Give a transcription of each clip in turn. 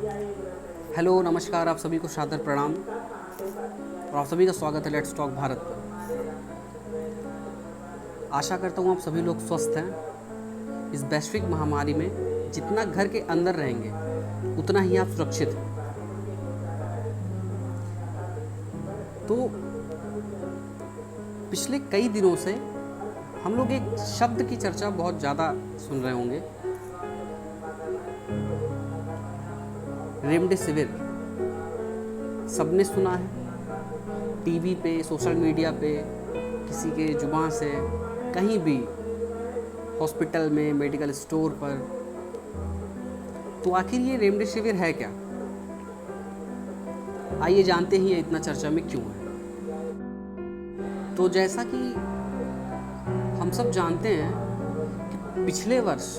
Hello नमस्कार, आप सभी को सादर प्रणाम और आप सभी का स्वागत है लेट्स टॉक भारत पर। आशा करता हूँ आप सभी लोग स्वस्थ हैं। इस वैश्विक महामारी में जितना घर के अंदर रहेंगे उतना ही आप सुरक्षित हैं। तो पिछले कई दिनों से हम लोग एक शब्द की चर्चा बहुत ज़्यादा सुन रहे होंगे, रेमडेसिविर। सबने सुना है, टीवी पे, सोशल मीडिया पे, किसी के जुबान से, कहीं भी, हॉस्पिटल में, मेडिकल स्टोर पर। तो आखिर ये रेमडेसिविर है क्या? आइए जानते ही ये इतना चर्चा में क्यों है। तो जैसा कि हम सब जानते हैं कि पिछले वर्ष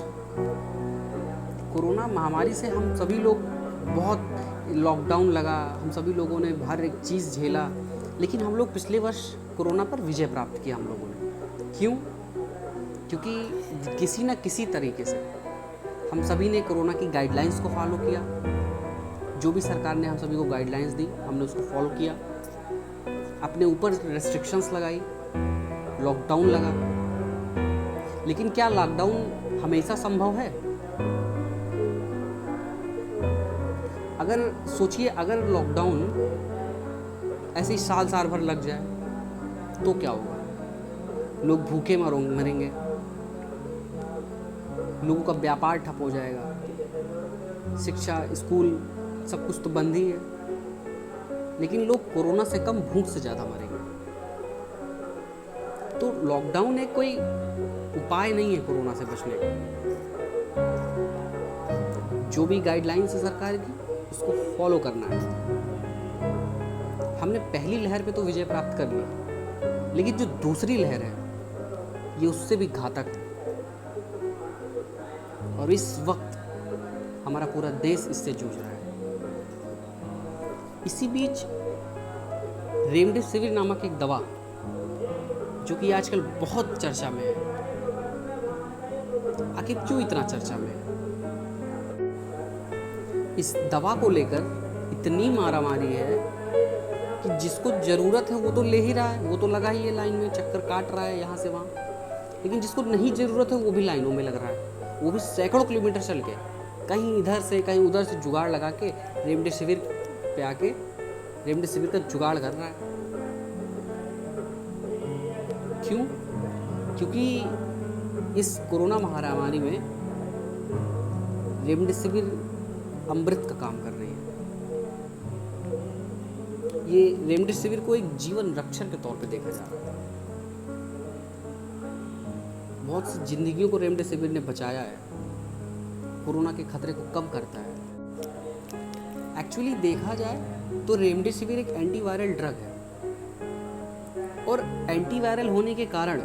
कोरोना महामारी से हम सभी लोग बहुत लॉकडाउन लगा, हम सभी लोगों ने हर एक चीज़ झेला, लेकिन हम लोग पिछले वर्ष कोरोना पर विजय प्राप्त किया हम लोगों ने। क्यों? क्योंकि किसी न किसी तरीके से हम सभी ने कोरोना की गाइडलाइंस को फॉलो किया। जो भी सरकार ने हम सभी को गाइडलाइंस दी, हमने उसको फॉलो किया, अपने ऊपर रेस्ट्रिक्शंस लगाई, लॉकडाउन लगा। लेकिन क्या लॉकडाउन हमेशा संभव है? अगर सोचिए, अगर लॉकडाउन ऐसे ही साल भर लग जाए तो क्या होगा? लोग भूखे मरेंगे, लोगों का व्यापार ठप हो जाएगा, शिक्षा, स्कूल, सब कुछ तो बंद ही है। लेकिन लोग कोरोना से कम भूख से ज़्यादा मरेंगे। तो लॉकडाउन एक कोई उपाय नहीं है कोरोना से बचने का। जो भी गाइडलाइंस है सरकार की, उसको फॉलो करना है। हमने पहली लहर पे तो विजय प्राप्त कर ली, लेकिन जो दूसरी लहर है ये उससे भी घातक है। और इस वक्त हमारा पूरा देश इससे जूझ रहा है। इसी बीच रेमडेसिविर नामक एक दवा, जो कि आजकल बहुत चर्चा में है, आखिर क्यों इतना चर्चा में है? इस दवा को लेकर इतनी मारामारी है कि जिसको ज़रूरत है वो तो ले ही रहा है, वो तो लगा ही है लाइन में, चक्कर काट रहा है यहाँ से वहाँ। लेकिन जिसको नहीं ज़रूरत है वो भी लाइनों में लग रहा है, वो भी सैकड़ों किलोमीटर चल के, कहीं इधर से कहीं उधर से जुगाड़ लगा के रेमडेसिविर पे आके रेमडेसिविर का जुगाड़ कर रहा है। क्यों? क्योंकि इस कोरोना महामारी में रेमडेसिविर अमृत का काम कर रही है। ये रेमडेसिविर को एक जीवन रक्षक के तौर पे देखा जा रहा है। बहुत सी जिंदगियों को रेमडेसिविर ने बचाया है, कोरोना के खतरे को कम करता है। एक्चुअली देखा जाए तो रेमडेसिविर एक एंटीवायरल ड्रग है, और एंटीवायरल होने के कारण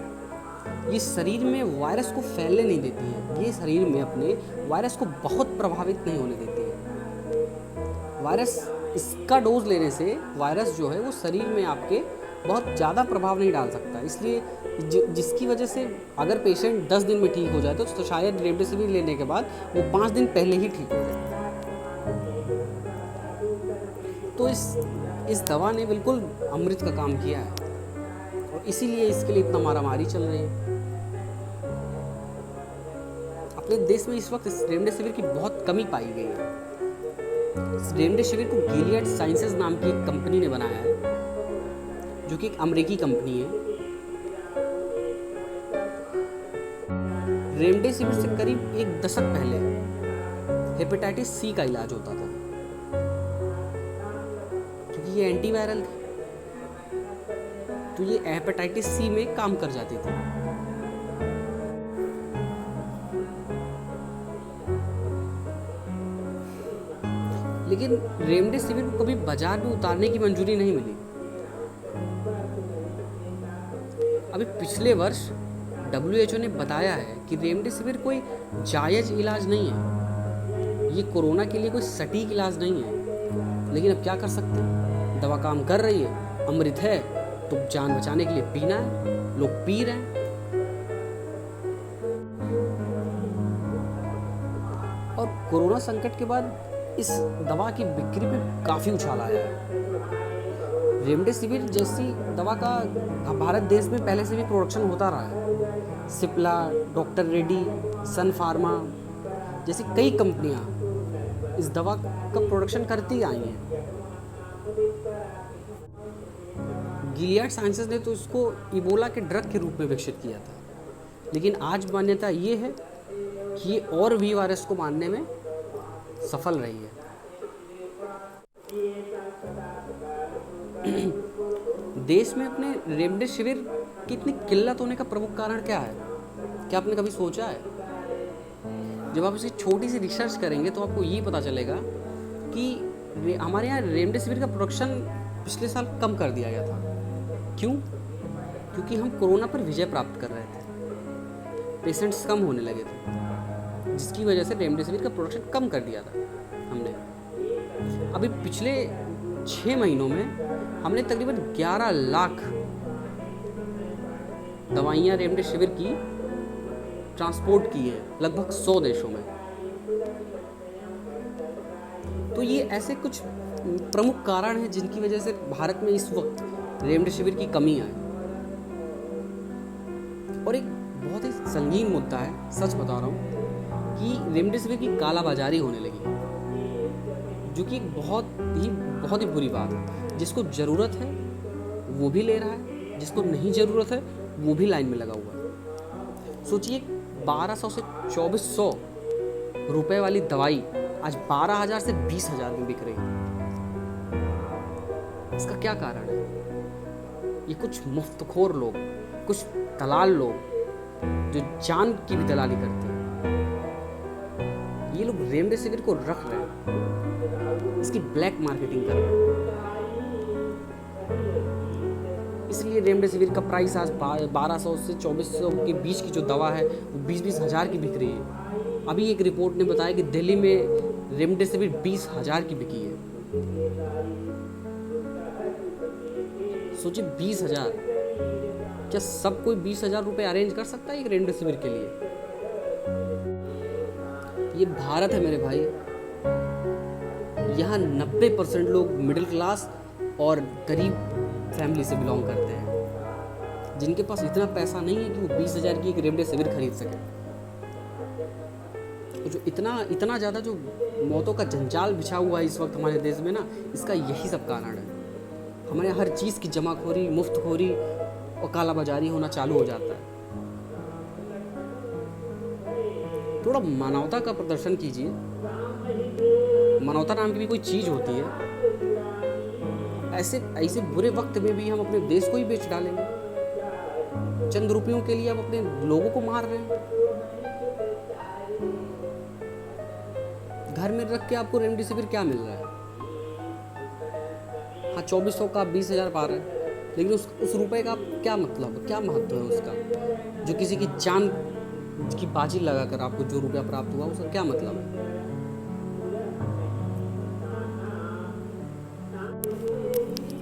ये शरीर में वायरस को फैलने नहीं देती है। ये शरीर में अपने वायरस को बहुत प्रभावित नहीं होने देती है। वायरस, इसका डोज लेने से वायरस जो है वो शरीर में आपके बहुत ज़्यादा प्रभाव नहीं डाल सकता। इसलिए जिसकी वजह से अगर पेशेंट 10 दिन में ठीक हो जाए तो शायद रेमडेसिविर लेने के बाद वो 5 दिन पहले ही ठीक हो जाए। तो इस दवा ने बिल्कुल अमृत का काम किया है, और इसीलिए इसके लिए इतना मारामारी चल रही है। अपने देश में इस वक्त इस रेमडेसिविर की बहुत कमी पाई गई है। इस रेमडेसिविर को गिलियड साइंसेज नाम की एक कंपनी ने बनाया है, जो कि एक अमेरिकी कंपनी है। रेमडेसिविर से करीब 1 दशक पहले हेपेटाइटिस सी का इलाज होता था, क्योंकि ये एंटीवायरल थी, तो ये हेपेटाइटिस सी में काम कर जाती थी। लेकिन रेमडेसिविर को कभी बाजार में उतारने की मंजूरी नहीं मिली। अभी पिछले वर्ष WHO ने बताया है कि रेमडेसिविर कोई जायज़ इलाज नहीं है, ये कोरोना के लिए कोई सटीक इलाज नहीं है। लेकिन अब क्या कर सकते हैं, दवा काम कर रही है, अमृत है, तो जान बचाने के लिए पीना है, लोग पी रहे हैं। और कोरोना संकट के बाद इस दवा की बिक्री में काफ़ी उछाल आया है। रेमडेसिविर जैसी दवा का भारत देश में पहले से भी प्रोडक्शन होता रहा है। सिप्ला, डॉक्टर रेड्डी, सन फार्मा जैसी कई कंपनियां इस दवा का प्रोडक्शन करती आई हैं। गिलियड साइंसेज ने तो इसको इबोला के ड्रग के रूप में विकसित किया था, लेकिन आज मान्यता ये है कि ये और भी वायरस को मारने में सफल रही है। देश में अपने रेमडेसिविर की इतनी किल्लत होने का प्रमुख कारण क्या है? क्या आपने कभी सोचा है? जब आप इसे छोटी सी रिसर्च करेंगे तो आपको ये पता चलेगा कि हमारे यहाँ रेमडेसिविर का प्रोडक्शन पिछले साल कम कर दिया गया था। क्यों? क्योंकि हम कोरोना पर विजय प्राप्त कर रहे थे, पेशेंट्स कम होने लगे थे, जिसकी वजह से रेमडेसिविर का प्रोडक्शन कम कर दिया था हमने। अभी पिछले 6 महीनों में हमने तकरीबन 11 लाख दवाइयाँ रेमडेसिविर की ट्रांसपोर्ट की है लगभग 100 देशों में। तो ये ऐसे कुछ प्रमुख कारण हैं जिनकी वजह से भारत में इस वक्त रेमडेसिविर की कमी आई। और एक बहुत ही संगीन मुद्दा है, सच बता रहा हूँ, कि रेमडेसिविर की कालाबाजारी होने लगी है, जो कि बहुत ही बुरी बात है। जिसको ज़रूरत है वो भी ले रहा है, जिसको नहीं ज़रूरत है वो भी लाइन में लगा हुआ है। सोचिए 1200 से 2400 रुपए वाली दवाई आज 12,000 से 20,000 में बिक रही है। इसका क्या कारण है? ये कुछ मुफ्तखोर लोग, कुछ दलाल लोग जो जान की भी दलाली करते हैं, ये लोग रेमडेसिविर को रख रहे हैं, इसकी ब्लैक मार्केटिंग कर रहे हैं। इसलिए रेमडेसिविर का प्राइस आज 1200 से 2400 के बीच की जो दवा है वो 20-20 हज़ार की बिक रही है। अभी एक रिपोर्ट ने बताया कि दिल्ली में रेमडेसिविर 20,000 की बिकी है। सोचिए 20,000, क्या सब कोई 20,000 रुपये अरेंज कर सकता है एक रेमडेसिविर के लिए? ये भारत है मेरे भाई, यहाँ 90% लोग मिडिल क्लास और गरीब फैमिली से बिलोंग करते हैं, जिनके पास इतना पैसा नहीं है कि वो 20,000 की एक रेमडेसिविर खरीद सके। जो इतना ज़्यादा जो मौतों का जंजाल बिछा हुआ है इस वक्त हमारे देश में ना, इसका यही सब कारण है। हमारे हर चीज़ की जमाखोरी, मुफ्तखोरी और कालाबाजारी होना चालू हो जाता है। थोड़ा मानवता का प्रदर्शन कीजिए। मानवता नाम की भी कोई चीज़ होती है। ऐसे बुरे वक्त में भी हम अपने देश को ही बेच डालेंगे। चंद रुपयों के लिए हम अपने लोगों को मार रहे हैं। घर में रख के आपको रेमडेसिविर क्या मिल रहा है? हाँ, 2400 का 20,000 पा रहे हैं, लेकिन उस रुपए का क्या मतलब, क्या महत्व है उसका? जो किसी की जान की बाजी लगाकर आपको जो रुपया प्राप्त हुआ उसका क्या मतलब है?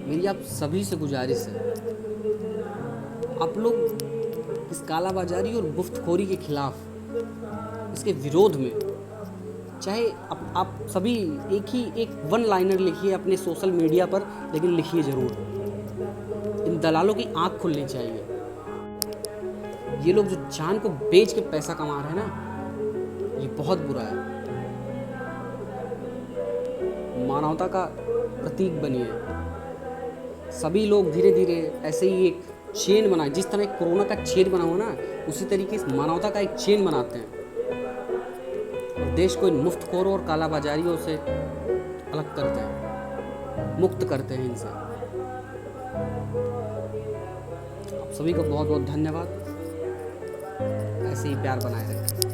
मेरी आप सभी से गुजारिश है, आप लोग इस कालाबाजारी और मुफ्तखोरी के खिलाफ, इसके विरोध में, चाहे आप सभी एक वन लाइनर लिखिए अपने सोशल मीडिया पर, लेकिन लिखिए ज़रूर। इन दलालों की आंख खुलनी चाहिए। ये लोग जो जान को बेच के पैसा कमा रहे हैं ना, ये बहुत बुरा है। मानवता का प्रतीक बनिए। सभी लोग धीरे धीरे ऐसे ही एक चेन बनाए, जिस तरह कोरोना का चेन बना हुआ ना, उसी तरीके से मानवता का एक चेन बनाते हैं और देश को इन मुफ्तखोरों और कालाबाजारियों से अलग करते हैं, मुक्त करते हैं इनसे। आप सभी को बहुत बहुत धन्यवाद। ऐसे ही प्यार बनाए रखें।